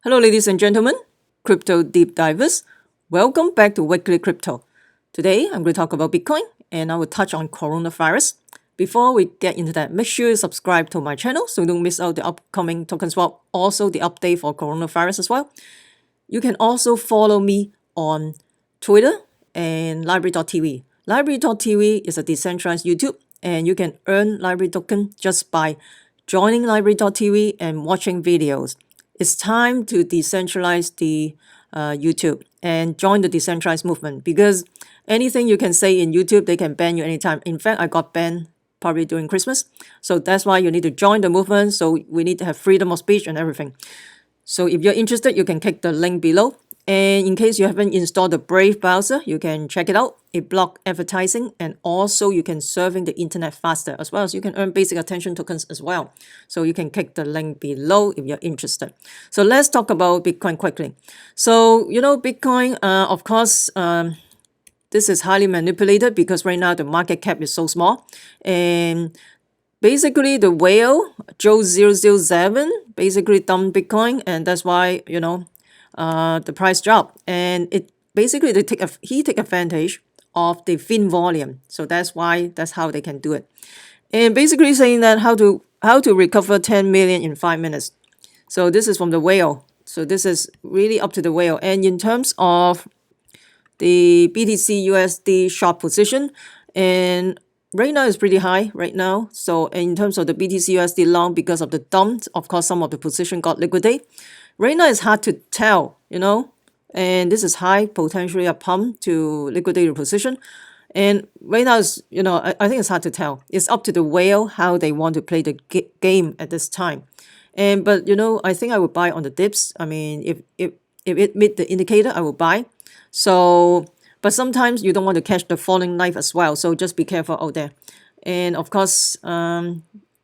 Hello, ladies and gentlemen, crypto deep divers. Welcome back to Weekly Crypto. Today, I'm going to talk about Bitcoin and I will touch on coronavirus. Before we get into that, make sure you subscribe to my channel so you don't miss out the upcoming token swap, also the update for coronavirus as well. You can also follow me on Twitter and library.tv. Library.tv is a decentralized YouTube and you can earn library token just by joining library.tv and watching videos. It's time to decentralize the YouTube and join the decentralized movement because anything you can say in YouTube, they can ban you anytime. In fact, I got banned probably during Christmas. So that's why you need to join the movement. So we need to have freedom of speech and everything. So if you're interested, you can click the link below. And in case you haven't installed the Brave browser, you can check it out. It blocks advertising and also you can surfing the internet faster as well as you can earn basic attention tokens as well. So you can click the link below if you're interested. So let's talk about Bitcoin quickly. So, Bitcoin, of course, this is highly manipulated because right now the market cap is so small. And basically the whale, Joe007, basically dumped Bitcoin and that's why, the price dropped, and it basically he take advantage of the thin volume, so that's how they can do it, and basically saying that how to recover 10 million in 5 minutes. So this is from the whale. So this is really up to the whale. And in terms of the BTC USD short position, and right now is pretty high right now. So in terms of the BTC USD long, because of the dump, of course, some of the position got liquidated. Right now it's hard to tell, and this is high, potentially a pump to liquidate your position. And right now, I think it's hard to tell. It's up to the whale how they want to play the game at this time. But I think I would buy on the dips. I mean, if it meet the indicator, I will buy. So, but sometimes you don't want to catch the falling knife as well. So just be careful out there. And of course,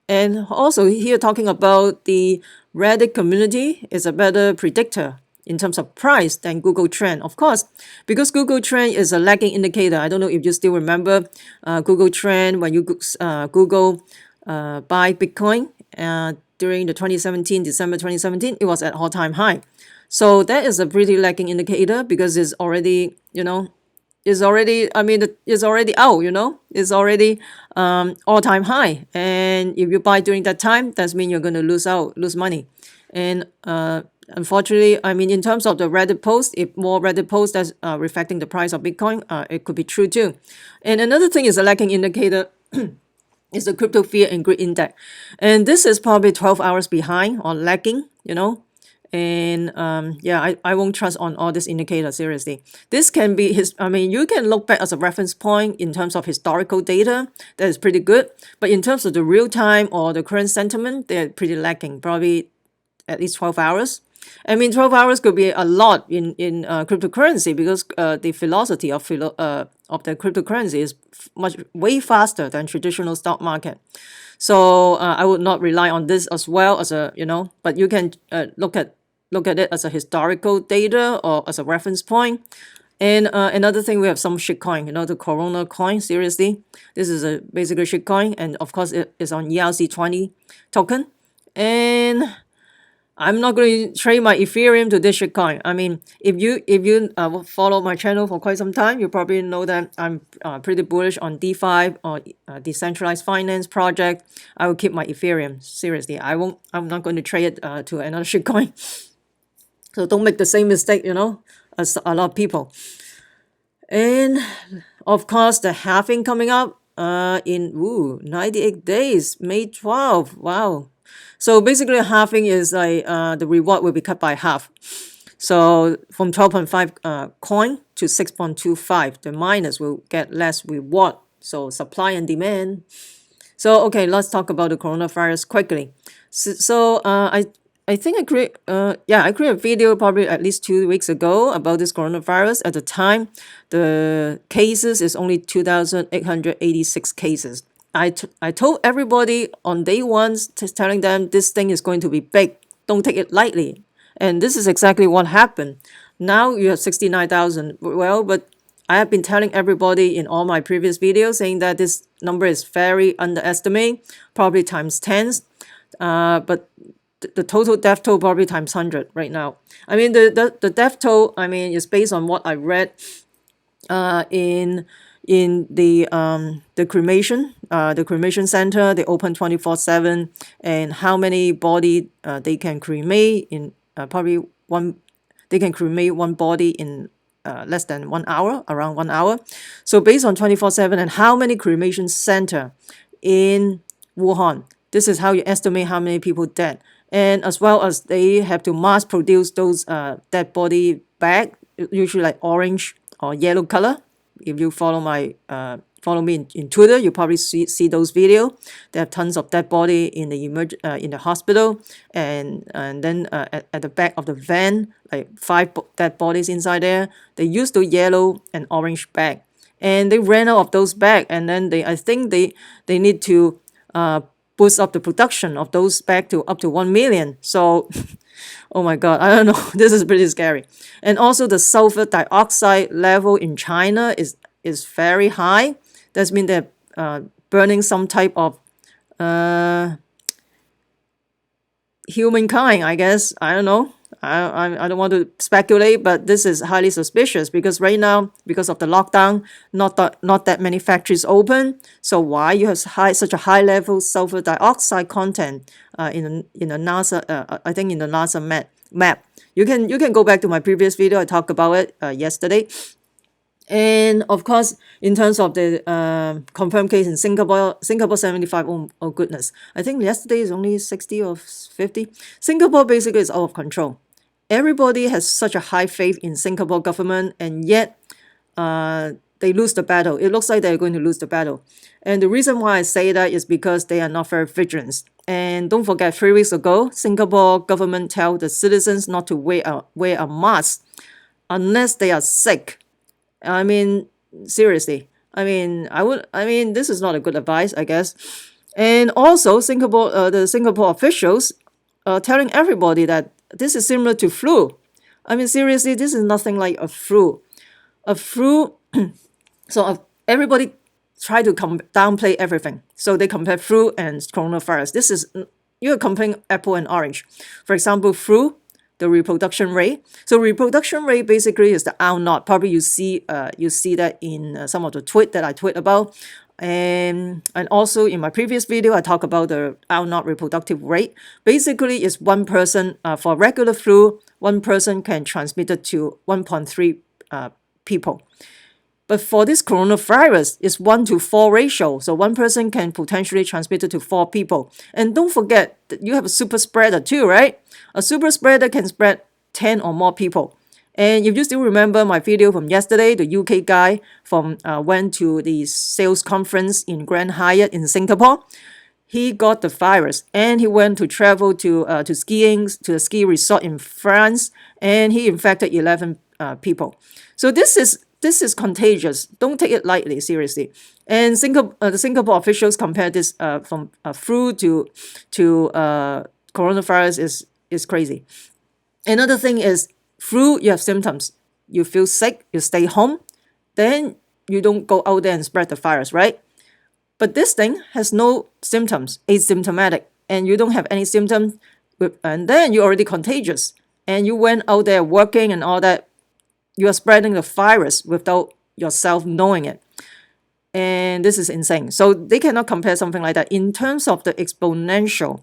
and also here talking about the Reddit community is a better predictor in terms of price than Google Trend. Of course, because Google Trend is a lagging indicator. I don't know if you still remember Google Trend when you Google buy Bitcoin during the 2017, December 2017, it was at all-time high. So that is a pretty lagging indicator because it's already, it's already out, it's already all-time high. And if you buy during that time, that means you're going to lose money. And unfortunately, in terms of the Reddit post, if more Reddit posts that's reflecting the price of Bitcoin, it could be true too. And another thing is a lagging indicator is the crypto fear and greed index. And this is probably 12 hours behind or lagging, and I won't trust on all this indicator seriously. This can be you can look back as a reference point in terms of historical data. That is pretty good, but in terms of the real time or the current sentiment, they're pretty lacking, probably at least 12 hours. 12 hours could be a lot in cryptocurrency because the velocity of the cryptocurrency is way faster than traditional stock market. So I would not rely on this as well as but you can look at it as a historical data or as a reference point. And another thing, we have some shitcoin, the Corona coin. Seriously, this is a basically shitcoin, and of course it is on ERC20 token. And I'm not going to trade my Ethereum to this shitcoin. If you follow my channel for quite some time, you probably know that I'm pretty bullish on DeFi or decentralized finance project. I will keep my Ethereum. Seriously, I'm not going to trade it to another shitcoin. So don't make the same mistake, as a lot of people. And of course, the halving coming up in 98 days, May 12. Wow. So basically halving is like the reward will be cut by half. So from 12.5 coin to 6.25, the miners will get less reward. So supply and demand. So okay, let's talk about the coronavirus quickly. So I think I created a video probably at least 2 weeks ago about this coronavirus. At the time, the cases is only 2,886 cases. I told everybody on day one, telling them this thing is going to be big. Don't take it lightly. And this is exactly what happened. Now you have 69,000. Well, but I have been telling everybody in all my previous videos saying that this number is very underestimated, probably times 10s. But the total death toll probably times 100 right now. I mean, the death toll, I mean, is based on what I read in the cremation center. They open 24/7, and how many body they can cremate in probably one. They can cremate one body in less than 1 hour, around 1 hour. So based on 24/7 and how many cremation center in Wuhan, this is how you estimate how many people dead. And as well as they have to mass produce those dead body bag, usually like orange or yellow color. If you follow follow me in Twitter, you probably see those videos. They have tons of dead body in the in the hospital, and then at the back of the van, like 5 dead bodies inside there. They use the yellow and orange bag, and they ran out of those bags, and then I think they need to boost up the production of those bags to up to 1 million. So oh my God, I don't know. This is pretty scary. And also the sulfur dioxide level in China is very high. That means they're burning some type of humankind, I guess. I don't know. I don't want to speculate, but this is highly suspicious because right now, because of the lockdown, not that many factories open. So why you have such a high level sulfur dioxide content in the NASA? I think in the NASA map. You can go back to my previous video. I talked about it yesterday. And of course, in terms of the confirmed case in Singapore 75. Oh goodness, I think yesterday is only 60 or 50. Singapore basically is out of control. Everybody has such a high faith in Singapore government, and yet they lose the battle. It looks like they're going to lose the battle. And the reason why I say that is because they are not very vigilant. And don't forget, 3 weeks ago, Singapore government tell the citizens not to wear a mask unless they are sick. I mean, seriously. I mean, this is not a good advice, I guess. And also, the Singapore officials are telling everybody that this is similar to flu. I mean, seriously, this is nothing like a flu. A flu. So everybody try to downplay everything. So they compare flu and coronavirus. This is you're comparing apple and orange. For example, flu, the reproduction rate. So reproduction rate basically is the R0. Probably you see that in some of the tweet that I tweet about. And also in my previous video, I talk about the R0 reproductive rate. Basically, it's one person for regular flu, one person can transmit it to 1.3 people. But for this coronavirus, it's 1-to-4 ratio. So one person can potentially transmit it to 4 people. And don't forget that you have a super spreader too, right? A super spreader can spread 10 or more people. And if you still remember my video from yesterday, the UK guy went to the sales conference in Grand Hyatt in Singapore. He got the virus and he went to travel to skiing to the ski resort in France, and he infected 11 people. So this is contagious. Don't take it lightly, seriously. And the Singapore officials compare this from flu to coronavirus is crazy. Another thing is flu, you have symptoms. You feel sick, you stay home, then you don't go out there and spread the virus, right? But this thing has no symptoms, asymptomatic, and you don't have any symptoms, and then you're already contagious. And you went out there working and all that, you are spreading the virus without yourself knowing it. And this is insane. So they cannot compare something like that. In terms of the exponential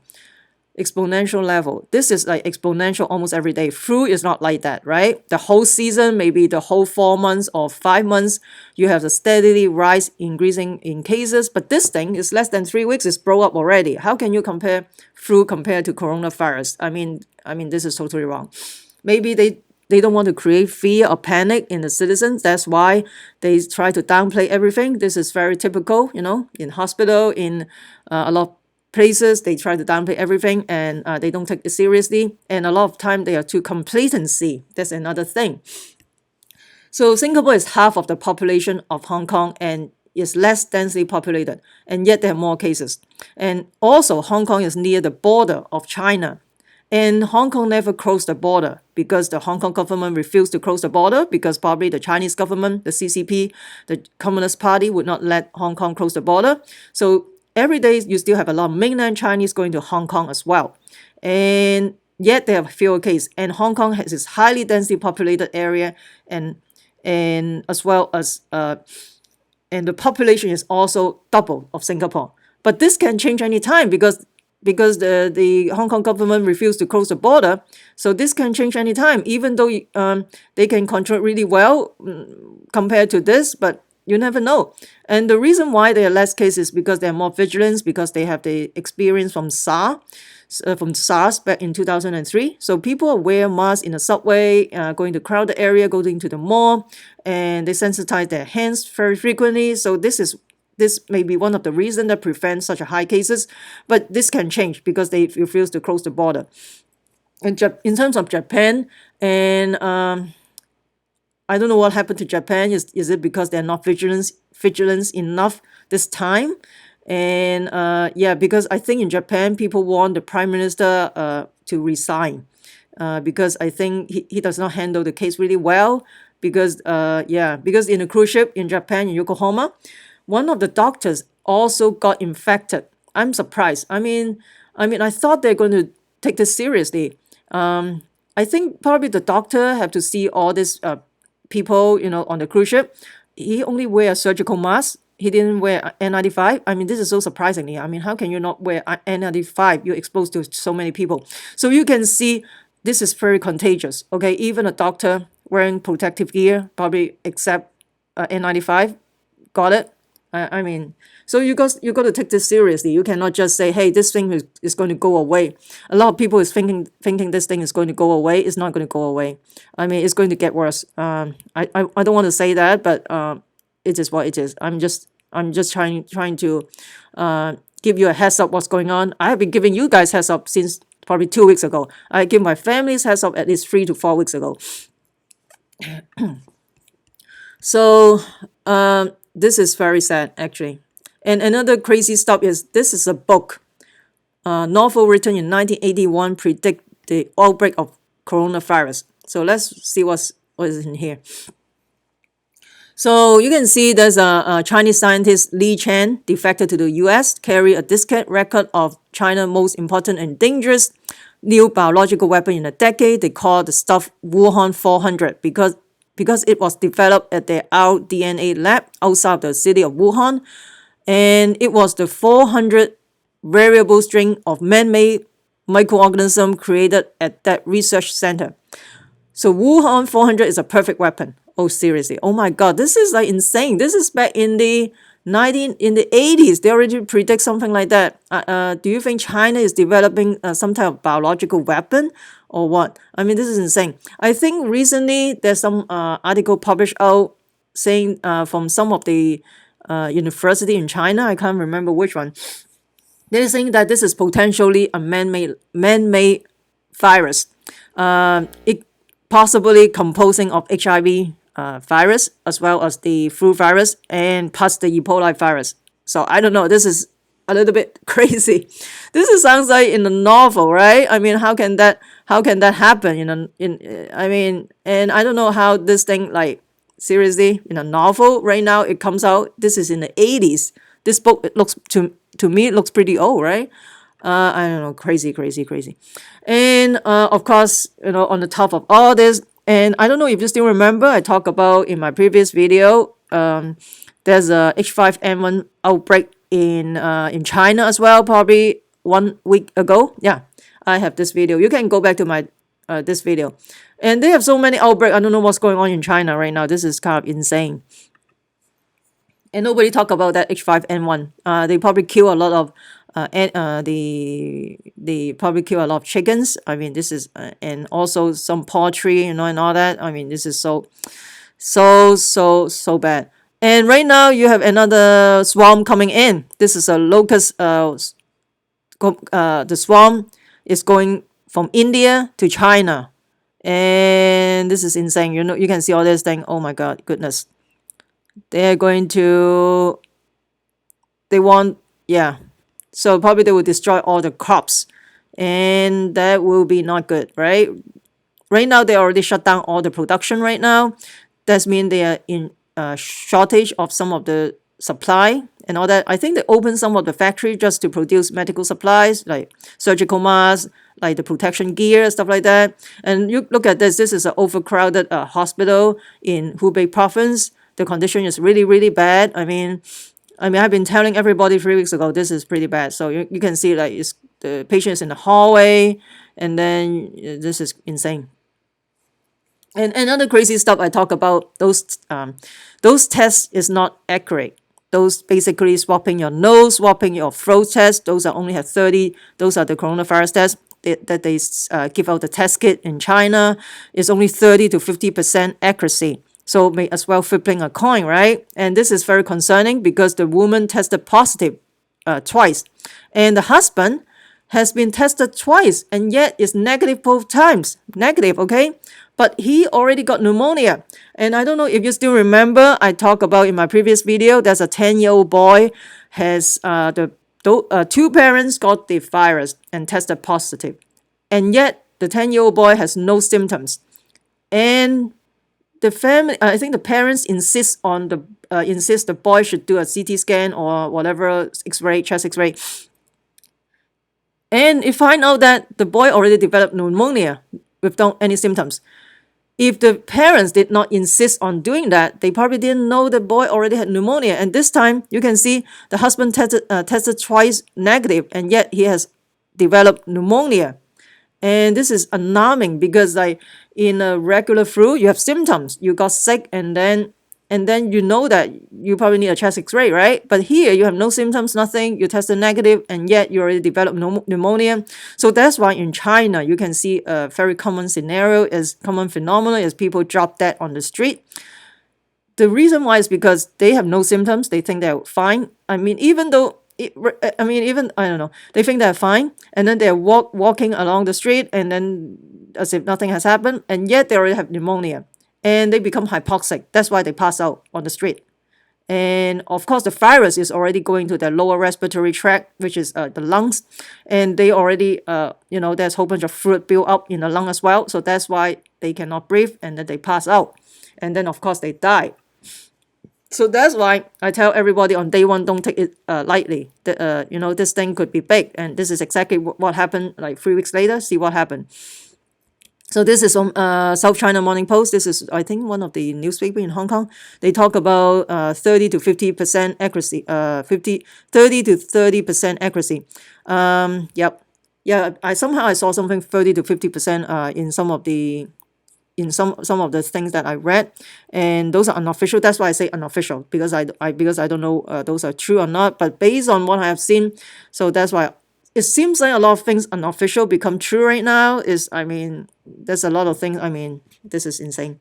level, this is like exponential almost every day. Flu is not like that, right? The whole season, maybe the whole 4 months or 5 months, you have the steadily rise increasing in cases. But this thing is less than 3 weeks, it's blow up already. How can you compare flu compared to coronavirus? I mean, this is totally wrong. Maybe they don't want to create fear or panic in the citizens. That's why they try to downplay everything. This is very typical, in hospital, in a lot of places, they try to downplay everything and they don't take it seriously. And a lot of time they are too complacency. That's another thing. So Singapore is half of the population of Hong Kong and is less densely populated. And yet there are more cases. And also Hong Kong is near the border of China. And Hong Kong never closed the border because the Hong Kong government refused to close the border because probably the Chinese government, the CCP, the Communist Party would not let Hong Kong close the border. So every day you still have a lot of mainland Chinese going to Hong Kong as well. and yet they have fewer cases. And Hong Kong has this highly densely populated area, and as well as and the population is also double of Singapore. But this can change any time because the Hong Kong government refused to close the border. So this can change any time, even though they can control really well compared to this, but you never know. And the reason why there are less cases is because they're more vigilant, because they have the experience from SARS back in 2003. So people wear masks in the subway, going to crowded area, going to the mall, and they sensitize their hands very frequently. So this may be one of the reasons that prevents such a high cases, but this can change because they refuse to close the border. And in terms of Japan, and I don't know what happened to Japan. Is it because they're not vigilant enough this time? And yeah, because I think in Japan, people want the prime minister to resign because I think he does not handle the case really well. Because because in a cruise ship in Japan, in Yokohama, one of the doctors also got infected. I'm surprised. I mean, I thought they're going to take this seriously. I think probably the doctor have to see all these people, on the cruise ship. He only wear a surgical mask. He didn't wear N95. I mean, this is so surprisingly. I mean, how can you not wear N95? You're exposed to so many people. So you can see this is very contagious. Okay, even a doctor wearing protective gear, probably except N95, got it. I mean, so you got to take this seriously. You cannot just say, hey, this thing is going to go away. A lot of people is thinking this thing is going to go away. It's not going to go away. I mean, it's going to get worse. I don't want to say that, but it is what it is. I'm just trying to give you a heads up what's going on. I have been giving you guys heads up since probably 2 weeks ago. I give my family's heads up at least 3 to 4 weeks ago. So this is very sad, actually. And another crazy stuff is this is a book, novel written in 1981, predict the outbreak of coronavirus. So let's see what is in here. So you can see there's a Chinese scientist, Li Chen, defected to the US, carry a diskette record of China's most important and dangerous new biological weapon in a decade. They call the stuff Wuhan 400 because it was developed at their rDNA lab outside the city of Wuhan. And it was the 400 variable string of man-made microorganisms created at that research center. So Wuhan 400 is a perfect weapon. Oh, seriously. Oh my God, this is like insane. This is back in the 80s. They already predict something like that. Do you think China is developing some type of biological weapon or what? I mean, this is insane. I think recently there's some article published out saying from some of the university in China, I can't remember which one. They're saying that this is potentially a man-made virus. It possibly composing of HIV virus as well as the flu virus and plus the Ebola virus. So I don't know. This is a little bit crazy. Sounds like in a novel, right? I mean, how can that happen? I mean, and I don't know how this thing, like, seriously, in a novel right now it comes out. This is in the 80s. This book, it looks to me it looks pretty old, right? I don't know, crazy. And of course, on the top of all this, and I don't know if you still remember, I talked about in my previous video, there's a H5N1 outbreak in China as well, probably 1 week ago. Yeah, I have this video. You can go back to my this video. And they have so many outbreaks. I don't know what's going on in China right now. This is kind of insane. And nobody talk about that H5N1. They probably kill a lot of they probably kill a lot of chickens. I mean, this is and also some poultry, and all that. I mean, this is so bad. And right now you have another swarm coming in. This is a locust. The swarm is going from India to China, and this is insane. You can see all this thing. Oh my God, goodness. They're going to. They want, yeah. So probably they will destroy all the crops, and that will be not good, right? Right now they already shut down all the production right now. That means they are in shortage of some of the supply and all that. I think they opened some of the factory just to produce medical supplies like surgical masks, like the protection gear, stuff like that. And you look at this. This is an overcrowded hospital in Hubei province. The condition is really, really bad. I've been telling everybody 3 weeks ago, this is pretty bad. So you can see like the patient is in the hallway, and then this is insane. And another crazy stuff I talk about, those tests is not accurate. Those basically swapping your nose, swapping your throat test, those are only have 30, those are the coronavirus tests that they give out the test kit in China. Is only 30 to 50% accuracy. So may as well flipping a coin, right? And this is very concerning because the woman tested positive twice. And the husband has been tested twice and yet is negative both times. Negative, okay? But he already got pneumonia. And I don't know if you still remember, I talked about in my previous video, there's a 10-year-old boy has two parents got the virus and tested positive. And yet the 10-year-old boy has no symptoms. And the family, I think the parents insist the boy should do a CT scan or whatever X-ray, chest X-ray. And it find out that the boy already developed pneumonia without any symptoms. If the parents did not insist on doing that, they probably didn't know the boy already had pneumonia. And this time, you can see the husband tested twice negative, and yet he has developed pneumonia. And this is alarming because like in a regular flu, you have symptoms. You got sick and then you know that you probably need a chest X-ray, right? But here you have no symptoms, nothing. You tested negative and yet you already developed pneumonia. So that's why in China, you can see a very common scenario, common phenomenon is people drop dead on the street. The reason why is because they have no symptoms. They think they're fine. I don't know. They think they're fine, and then they're walking along the street, and then as if nothing has happened, and yet they already have pneumonia, and they become hypoxic. That's why they pass out on the street. And of course, the virus is already going to their lower respiratory tract, which is the lungs, and they already, there's a whole bunch of fluid built up in the lung as well. So that's why they cannot breathe, and then they pass out, and then of course they die. So that's why I tell everybody on day one, don't take it lightly. This thing could be big. And this is exactly what happened like 3 weeks later. See what happened. So this is from South China Morning Post. This is, I think, one of the newspaper in Hong Kong. They talk about 30 to 50% accuracy. 30 to 30% accuracy. Yep. Yeah, I saw something 30 to 50% in some of the things that I read, and those are unofficial. That's why I say unofficial, because I don't know those are true or not. But based on what I have seen, so that's why it seems like a lot of things unofficial become true right now. There's a lot of things. This is insane.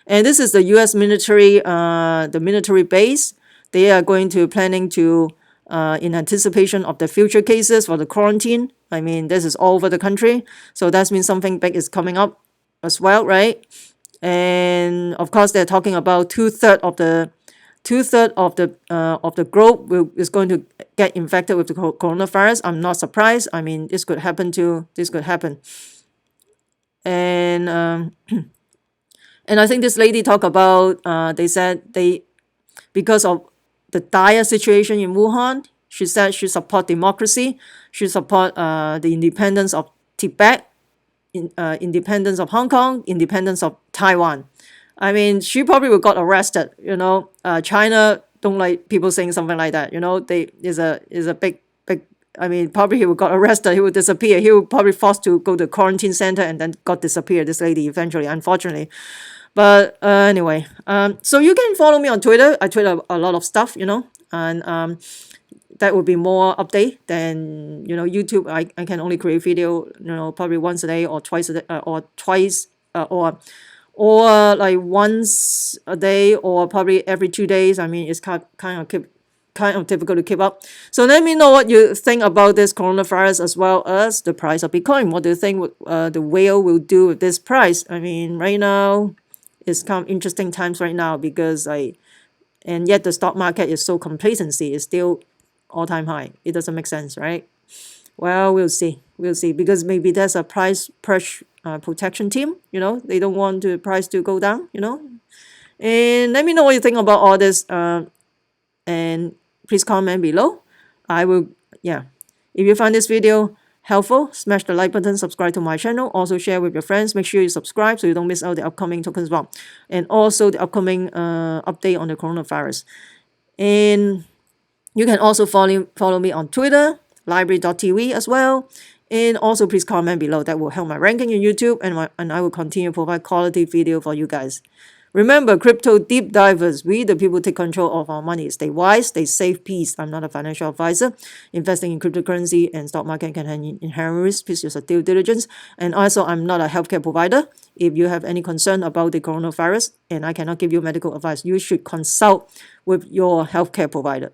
And this is the U.S. military, the military base. They are planning to, in anticipation of the future cases for the quarantine. This is all over the country. So that means something big is coming up as well, right? And of course, they're talking about two-thirds of the globe is going to get infected with the coronavirus. I'm not surprised. This could happen too. This could happen. And and I think this lady talked about. They said because of the dire situation in Wuhan, she said she support democracy. She support the independence of Tibet. Independence of Hong Kong, independence of Taiwan. She probably would got arrested. China don't like people saying something like that. They is a big. Probably he would got arrested. He would disappear. He would probably forced to go to quarantine center and then got disappeared. This lady eventually, unfortunately. But anyway, so you can follow me on Twitter. I tweet a lot of stuff. And that would be more update than YouTube. I can only create video probably once a day or twice a day or like once a day or probably every 2 days. It's kind of difficult to keep up. So let me know what you think about this coronavirus as well as the price of Bitcoin. What do you think the whale will do with this price? Right now it's kind of interesting times right now because and yet the stock market is so complacency. It's still all-time high. It doesn't make sense, right? Well, we'll see because maybe there's a price protection team. They don't want the price to go down. And let me know what you think about all this. And please comment below. I will. If you find this video helpful, smash the like button, subscribe to my channel, also share with your friends. Make sure you subscribe so you don't miss out the upcoming tokens bomb and also the upcoming update on the coronavirus. And you can also follow me on Twitter, library.tv as well. And also please comment below. That will help my ranking in YouTube, and I will continue to provide quality video for you guys. Remember, crypto deep divers, we the people take control of our money. Stay wise, stay safe, peace. I'm not a financial advisor. Investing in cryptocurrency and stock market can have inherent risks. Please use a due diligence. And also, I'm not a healthcare provider. If you have any concern about the coronavirus and I cannot give you medical advice, you should consult with your healthcare provider.